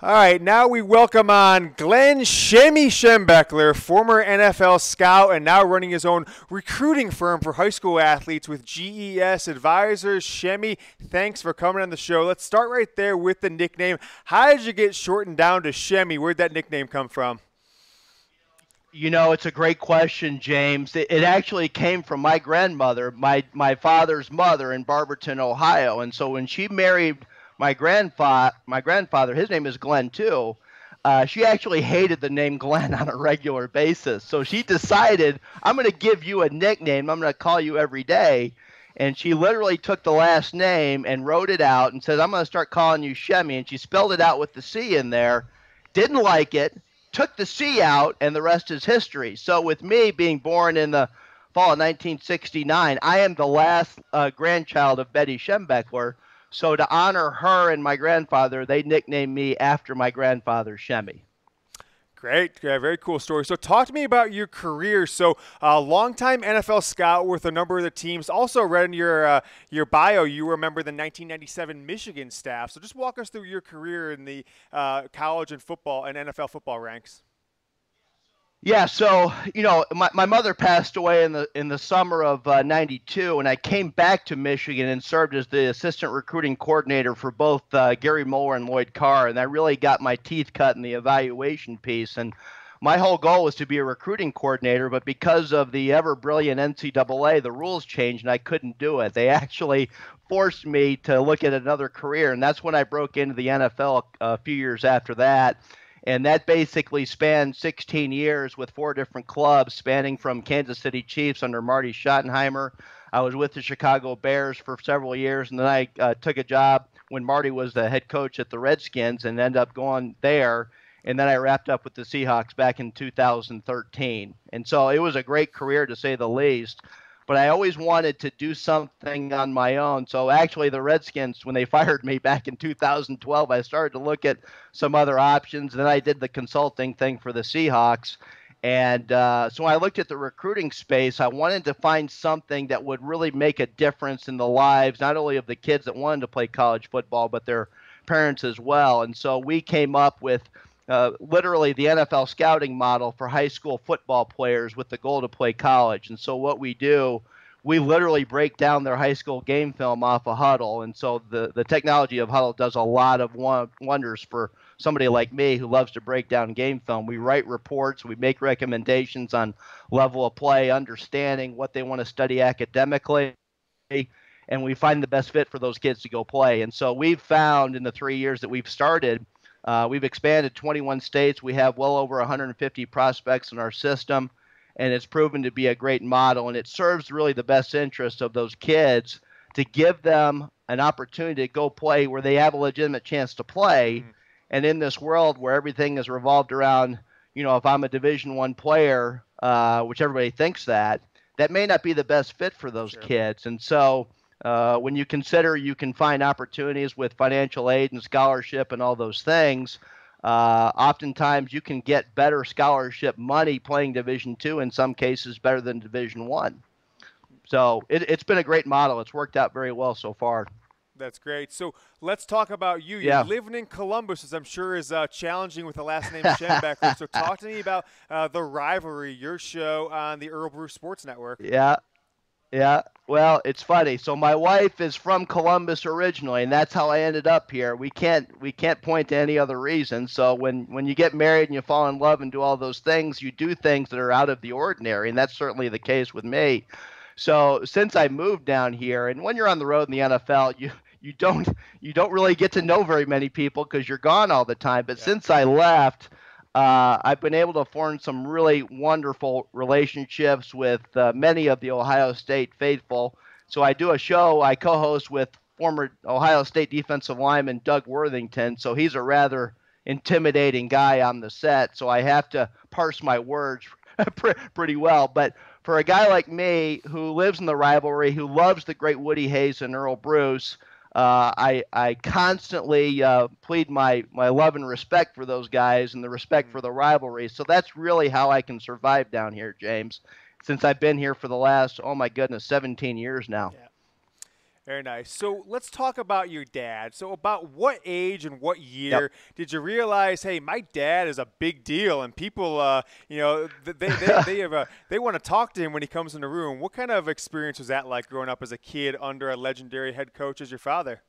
All right, now we welcome on Glenn Shemmy Schembechler, former NFL scout and now running his own recruiting firm for high school athletes with GES Advisors. Shemmy, thanks for coming on the show. Let's start right there with the nickname. How did you get shortened down to Shemmy? Where'd that nickname come from? You know, it's a great question, James. It actually came from my grandmother, my father's mother in Barberton, Ohio. And so when she married my grandfather, his name is Glenn too. She actually hated the name Glenn on a regular basis. So she decided, I'm going to give you a nickname. I'm going to call you every day. And she literally took the last name and wrote it out and said, I'm going to start calling you Shemmy. And she spelled it out with the C in there. Didn't like it. Took the C out, and the rest is history. So with me being born in the fall of 1969, I am the last grandchild of Betty Schembechler. So to honor her and my grandfather, they nicknamed me after my grandfather, Shemmy. Great. Yeah, very cool story. So talk to me about your career. So longtime NFL scout with a number of the teams. Also read in your bio, you were a member of the 1997 Michigan staff. So just walk us through your career in the college and football and NFL football ranks. Yeah, so my mother passed away in the summer of '92, and I came back to Michigan and served as the assistant recruiting coordinator for both Gary Moeller and Lloyd Carr, and I really got my teeth cut in the evaluation piece. And my whole goal was to be a recruiting coordinator, but because of the ever brilliant NCAA, the rules changed, and I couldn't do it. They actually forced me to look at another career, and that's when I broke into the NFL a few years after that. And that basically spanned 16 years with 4 different clubs, spanning from Kansas City Chiefs under Marty Schottenheimer. I was with the Chicago Bears for several years, and then I took a job when Marty was the head coach at the Redskins and ended up going there. And then I wrapped up with the Seahawks back in 2013. And so it was a great career, to say the least. But I always wanted to do something on my own. So actually the Redskins, when they fired me back in 2012, I started to look at some other options. Then I did the consulting thing for the Seahawks. And so when I looked at the recruiting space, I wanted to find something that would really make a difference in the lives, not only of the kids that wanted to play college football, but their parents as well. And so we came up with literally the NFL scouting model for high school football players with the goal to play college. And so what we do, we literally break down their high school game film off of Huddle. And so the technology of Huddle does a lot of wonders for somebody like me who loves to break down game film. We write reports, we make recommendations on level of play, understanding what they want to study academically, and we find the best fit for those kids to go play. And so we've found in the 3 years that we've started, we've expanded 21 states. We have well over 150 prospects in our system, and it's proven to be a great model, and it serves really the best interest of those kids to give them an opportunity to go play where they have a legitimate chance to play. Mm-hmm. And in this world where everything is revolved around, if I'm a Division I player, which everybody thinks that may not be the best fit for those kids. And so when you consider you can find opportunities with financial aid and scholarship and all those things, oftentimes you can get better scholarship money playing Division II, in some cases better than Division I. So it's been a great model. It's worked out very well so far. That's great. So let's talk about you. You're living in Columbus, as I'm sure is challenging with the last name Schembechler. So talk to me about The Rivalry, your show on the Earl Bruce Sports Network. Yeah. Well, it's funny. So my wife is from Columbus originally, and that's how I ended up here. We can't point to any other reason. So when you get married and you fall in love and do all those things, you do things that are out of the ordinary, and that's certainly the case with me. So since I moved down here, and when you're on the road in the NFL, you don't really get to know very many people because you're gone all the time. But since I left, I've been able to form some really wonderful relationships with many of the Ohio State faithful. So I do a show I co-host with former Ohio State defensive lineman Doug Worthington. So he's a rather intimidating guy on the set. So I have to parse my words pretty well. But for a guy like me who lives in the rivalry, who loves the great Woody Hayes and Earl Bruce, I constantly plead my love and respect for those guys and the respect for the rivalry. So that's really how I can survive down here, James, since I've been here for the last, 17 years now. Yeah. Very nice. So let's talk about your dad. So about what age and what year Yep. did you realize, hey, my dad is a big deal, and people, they want to talk to him when he comes in the room. What kind of experience was that like growing up as a kid under a legendary head coach as your father?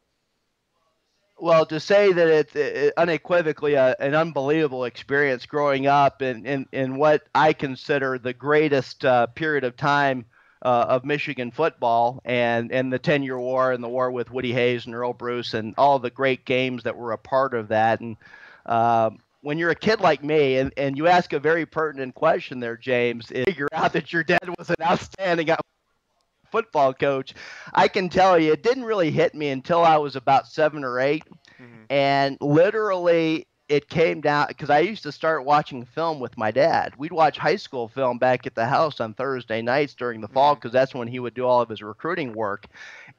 Well, to say that it's unequivocally an unbelievable experience growing up in what I consider the greatest period of time of Michigan football, and the 10-year war and the war with Woody Hayes and Earl Bruce and all the great games that were a part of that. And when you're a kid like me, and you ask a very pertinent question there, James, is figure out that your dad was an outstanding football coach, I can tell you it didn't really hit me until I was about 7 or 8. Mm-hmm. And literally it came down because I used to start watching film with my dad. We'd watch high school film back at the house on Thursday nights during the fall because that's when he would do all of his recruiting work.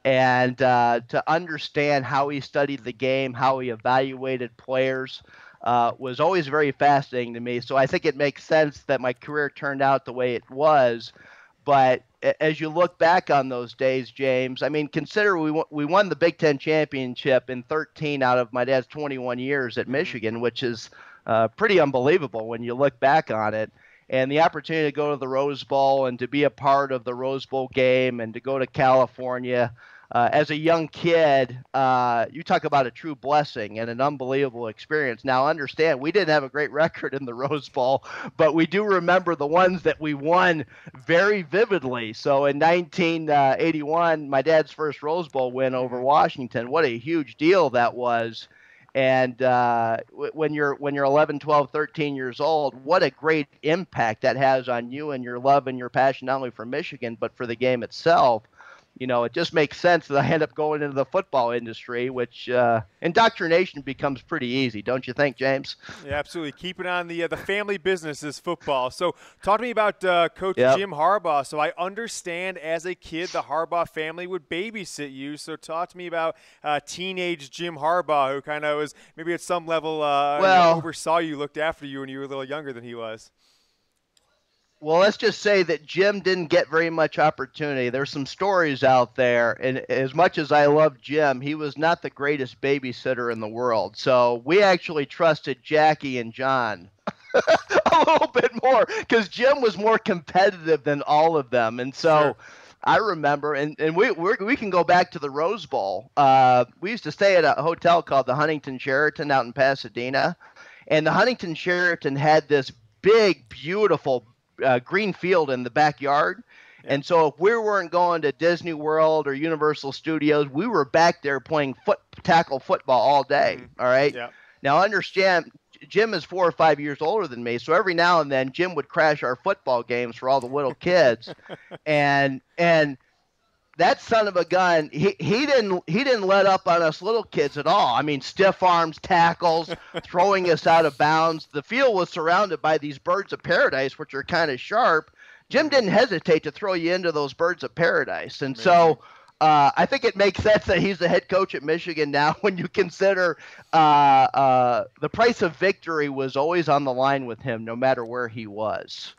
And to understand how he studied the game, how he evaluated players, was always very fascinating to me. So I think it makes sense that my career turned out the way it was. But as you look back on those days, James, I mean, consider we won the Big Ten championship in 13 out of my dad's 21 years at Michigan, which is pretty unbelievable when you look back on it. And the opportunity to go to the Rose Bowl and to be a part of the Rose Bowl game and to go to California as a young kid, you talk about a true blessing and an unbelievable experience. Now, understand, we didn't have a great record in the Rose Bowl, but we do remember the ones that we won very vividly. So in 1981, my dad's first Rose Bowl win over Washington, what a huge deal that was. And when you're 11, 12, 13 years old, what a great impact that has on you and your love and your passion, not only for Michigan, but for the game itself. You know, it just makes sense that I end up going into the football industry, which indoctrination becomes pretty easy, don't you think, James? Yeah, absolutely. Keep it on the family business is football. So talk to me about Coach Yep. Jim Harbaugh. So I understand as a kid the Harbaugh family would babysit you. So talk to me about teenage Jim Harbaugh, who kind of was maybe at some level oversaw you, looked after you when you were a little younger than he was. Well, let's just say that Jim didn't get very much opportunity. There's some stories out there, and as much as I love Jim, he was not the greatest babysitter in the world. So we actually trusted Jackie and John a little bit more because Jim was more competitive than all of them. And so Sure. I remember, and we can go back to the Rose Bowl. We used to stay at a hotel called the Huntington Sheraton out in Pasadena, and the Huntington Sheraton had this big, beautiful green field in the backyard. Yeah. And so if we weren't going to Disney World or Universal Studios, we were back there playing tackle football all day. Mhm. All right. Yeah. Now understand, Jim is 4 or 5 years older than me. So every now and then Jim would crash our football games for all the little kids. and that son of a gun, he didn't let up on us little kids at all. I mean, stiff arms, tackles, throwing us out of bounds. The field was surrounded by these birds of paradise, which are kind of sharp. Jim didn't hesitate to throw you into those birds of paradise. And so I think it makes sense that he's the head coach at Michigan now when you consider the price of victory was always on the line with him no matter where he was.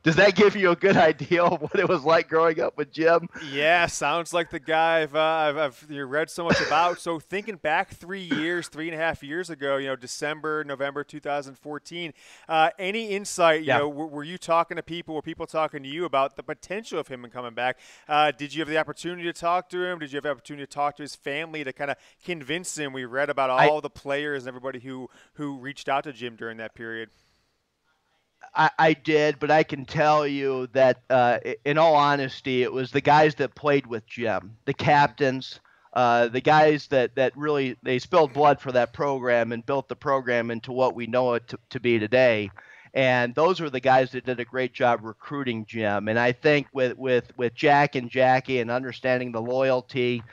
Does that give you a good idea of what it was like growing up with Jim? Yeah, sounds like the guy I've read so much about. So thinking back 3.5 years ago, December, November 2014, any insight, were you talking to people, were people talking to you about the potential of him coming back? Did you have the opportunity to talk to him? Did you have the opportunity to talk to his family to kind of convince him? We read about all the players and everybody who reached out to Jim during that period. I did, but I can tell you that in all honesty, it was the guys that played with Jim, the captains, the guys that really they spilled blood for that program and built the program into what we know it to be today. And those were the guys that did a great job recruiting Jim. And I think with Jack and Jackie and understanding the loyalty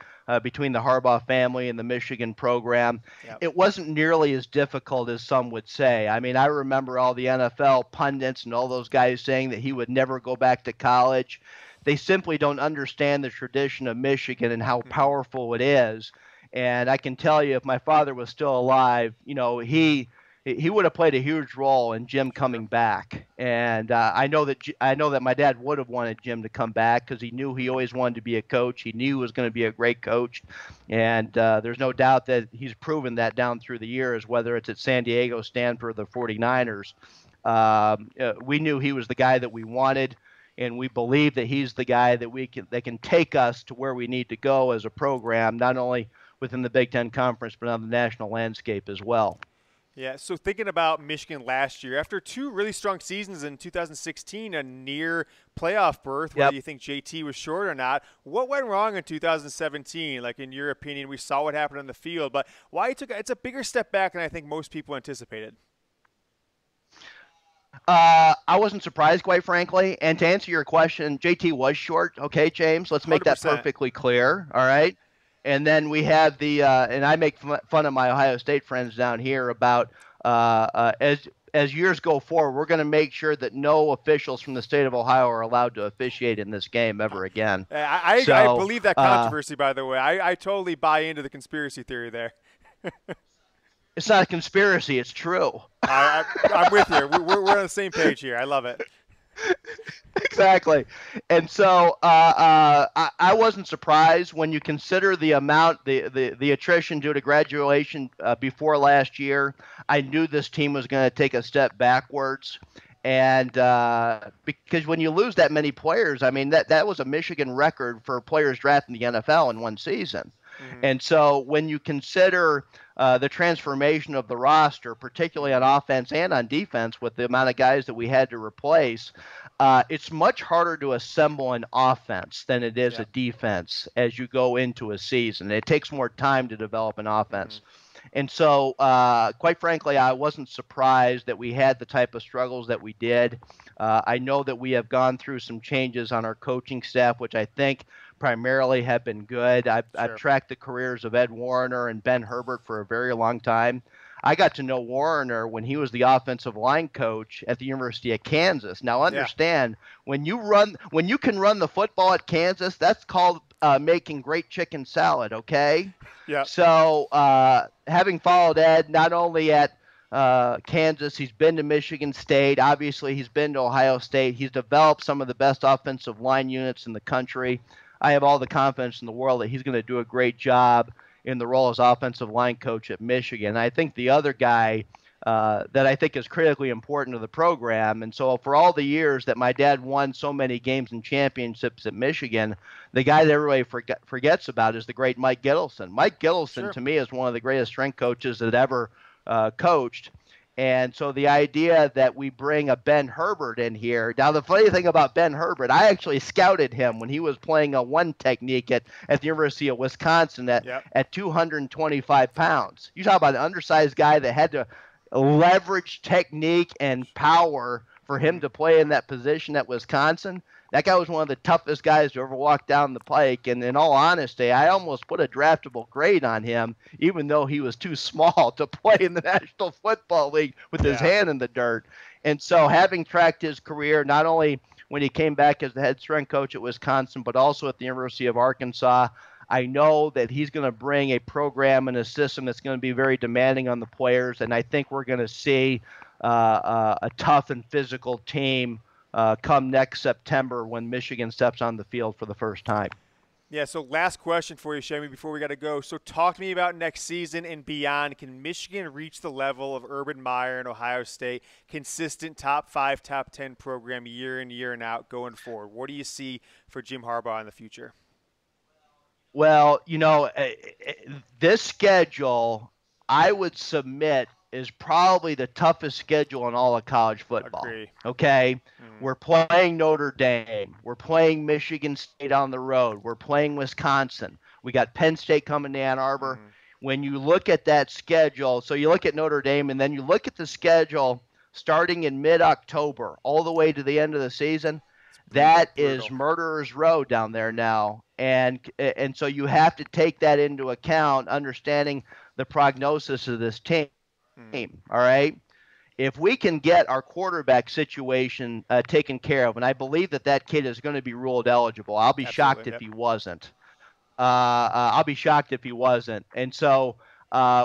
between the Harbaugh family and the Michigan program, it wasn't nearly as difficult as some would say. I mean, I remember all the NFL pundits and all those guys saying that he would never go back to college. They simply don't understand the tradition of Michigan and how powerful it is. And I can tell you, if my father was still alive, he would have played a huge role in Jim coming back. And I know that my dad would have wanted Jim to come back because he knew he always wanted to be a coach. He knew he was going to be a great coach, and there's no doubt that he's proven that down through the years, whether it's at San Diego, Stanford, or the 49ers. We knew he was the guy that we wanted, and we believe that he's the guy that can take us to where we need to go as a program, not only within the Big Ten Conference, but on the national landscape as well. Yeah, so thinking about Michigan last year, after 2 really strong seasons in 2016, a near playoff berth, whether you think JT was short or not, what went wrong in 2017? Like, in your opinion, we saw what happened on the field, but why it's a bigger step back than I think most people anticipated. I wasn't surprised, quite frankly. And to answer your question, JT was short. Okay, James, let's make 100%. That perfectly clear. All right. And then we have and I make fun of my Ohio State friends down here about as years go forward, we're going to make sure that no officials from the state of Ohio are allowed to officiate in this game ever again. I believe that controversy, by the way. I totally buy into the conspiracy theory there. It's not a conspiracy. It's true. I'm with you. We're on the same page here. I love it. Exactly. And so I wasn't surprised when you consider the amount, the attrition due to graduation before last year. I knew this team was going to take a step backwards. And because when you lose that many players, I mean, that was a Michigan record for players drafted in the NFL in one season. Mm-hmm. And so when you consider the transformation of the roster, particularly on offense and on defense, with the amount of guys that we had to replace, it's much harder to assemble an offense than it is a defense as you go into a season. It takes more time to develop an offense. Mm-hmm. And so, quite frankly, I wasn't surprised that we had the type of struggles that we did. I know that we have gone through some changes on our coaching staff, which I think primarily have been good. I've tracked the careers of Ed Warner and Ben Herbert for a very long time. I got to know Warner when he was the offensive line coach at the University of Kansas. Now, understand, when you can run the football at Kansas, that's called making great chicken salad, okay? Yeah. So having followed Ed not only at Kansas, he's been to Michigan State. Obviously, he's been to Ohio State. He's developed some of the best offensive line units in the country. I have all the confidence in the world that he's going to do a great job in the role as offensive line coach at Michigan. I think the other guy that I think is critically important to the program, and so for all the years that my dad won so many games and championships at Michigan, the guy that everybody forgets about is the great Mike Gittleson. Mike Gittleson, to me, is one of the greatest strength coaches that ever coached. And so the idea that we bring a Ben Herbert in here. Now, the funny thing about Ben Herbert, I actually scouted him when he was playing a one technique at the University of Wisconsin at 225 pounds. You talk about an undersized guy that had to leverage technique and power for him to play in that position at Wisconsin. That guy was one of the toughest guys to ever walk down the pike. And in all honesty, I almost put a draftable grade on him, even though he was too small to play in the National Football League with his hand in the dirt. And so having tracked his career, not only when he came back as the head strength coach at Wisconsin, but also at the University of Arkansas, I know that he's going to bring a program and a system that's going to be very demanding on the players. And I think we're going to see a tough and physical team come next September when Michigan steps on the field for the first time. Yeah, so last question for you, Shami, before we got to go. So talk to me about next season and beyond. Can Michigan reach the level of Urban Meyer and Ohio State, consistent top 5, top 10 program year in, year and out going forward? What do you see for Jim Harbaugh in the future? Well, this schedule, I would submit, is probably the toughest schedule in all of college football. Agree. Okay? We're playing Notre Dame. We're playing Michigan State on the road. We're playing Wisconsin. We got Penn State coming to Ann Arbor. When you look at that schedule, so you look at Notre Dame and then you look at the schedule starting in mid-October all the way to the end of the season, that is Murderer's Row down there now. And so you have to take that into account, understanding the prognosis of this team. All right. If we can get our quarterback situation taken care of, and I believe that kid is going to be ruled eligible, I'll be shocked if he wasn't. I'll be shocked if he wasn't. And so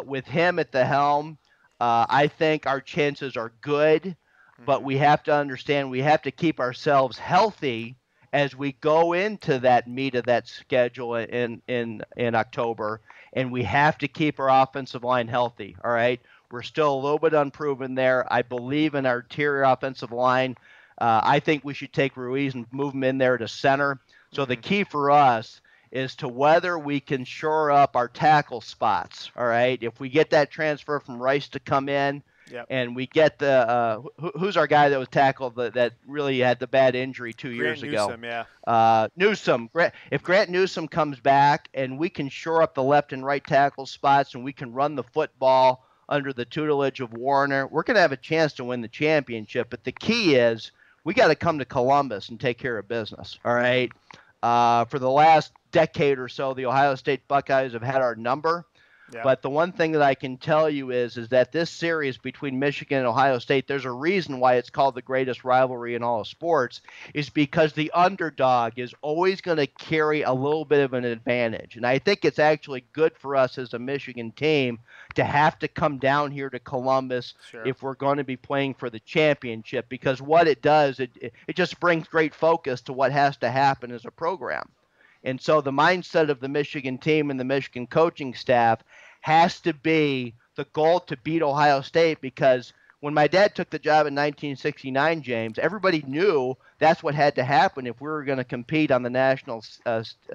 with him at the helm, I think our chances are good, but we have to understand we have to keep ourselves healthy as we go into that meat of that schedule in October, and we have to keep our offensive line healthy. All right, we're still a little bit unproven there. I believe in our interior offensive line. I think we should take Ruiz and move him in there to center. So the key for us is to whether we can shore up our tackle spots. All right, if we get that transfer from Rice to come in. Yep. And we get the who's our guy that was tackled that really had the bad injury 2 years ago? Newsome, yeah. Newsome. If Grant Newsome comes back and we can shore up the left and right tackle spots and we can run the football under the tutelage of Warner, we're going to have a chance to win the championship. But the key is we got to come to Columbus and take care of business. All right. For the last decade or so, the Ohio State Buckeyes have had our number. Yeah. But the one thing that I can tell you is that this series between Michigan and Ohio State, there's a reason why it's called the greatest rivalry in all of sports, is because the underdog is always going to carry a little bit of an advantage. And I think it's actually good for us as a Michigan team to have to come down here to Columbus if we're going to be playing for the championship, because what it does, it just brings great focus to what has to happen as a program. And so the mindset of the Michigan team and the Michigan coaching staff has to be the goal to beat Ohio State, because when my dad took the job in 1969, James, everybody knew that's what had to happen if we were going to compete on the national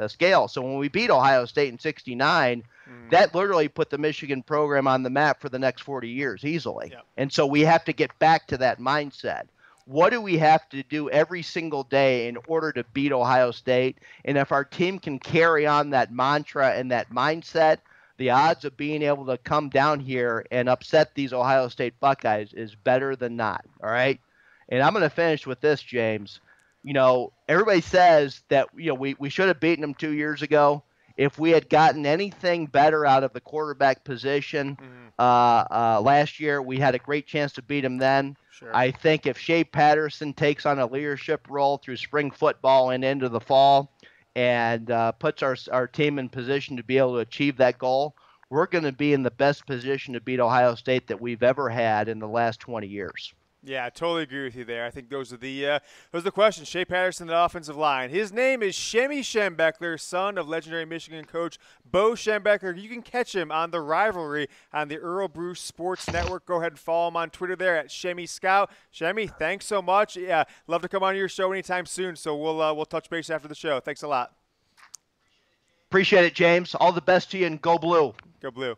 scale. So when we beat Ohio State in 69, that literally put the Michigan program on the map for the next 40 years easily. Yep. And so we have to get back to that mindset. What do we have to do every single day in order to beat Ohio State? And if our team can carry on that mantra and that mindset, the odds of being able to come down here and upset these Ohio State Buckeyes is better than not, all right? And I'm going to finish with this, James. You know, everybody says that, you know, we should have beaten them 2 years ago. If we had gotten anything better out of the quarterback position last year, we had a great chance to beat them then. Sure. I think if Shea Patterson takes on a leadership role through spring football and into the fall and puts our team in position to be able to achieve that goal, we're going to be in the best position to beat Ohio State that we've ever had in the last 20 years. Yeah, I totally agree with you there. I think those are the questions. Shea Patterson, the offensive line. His name is Shemmy Schembechler, son of legendary Michigan coach Bo Schembechler. You can catch him on The Rivalry on the Earl Bruce Sports Network. Go ahead and follow him on Twitter there at Shemmy Scout. Shemmy, thanks so much. Yeah, love to come on your show anytime soon. So we'll touch base after the show. Thanks a lot. Appreciate it, James. All the best to you, and go Blue. Go Blue.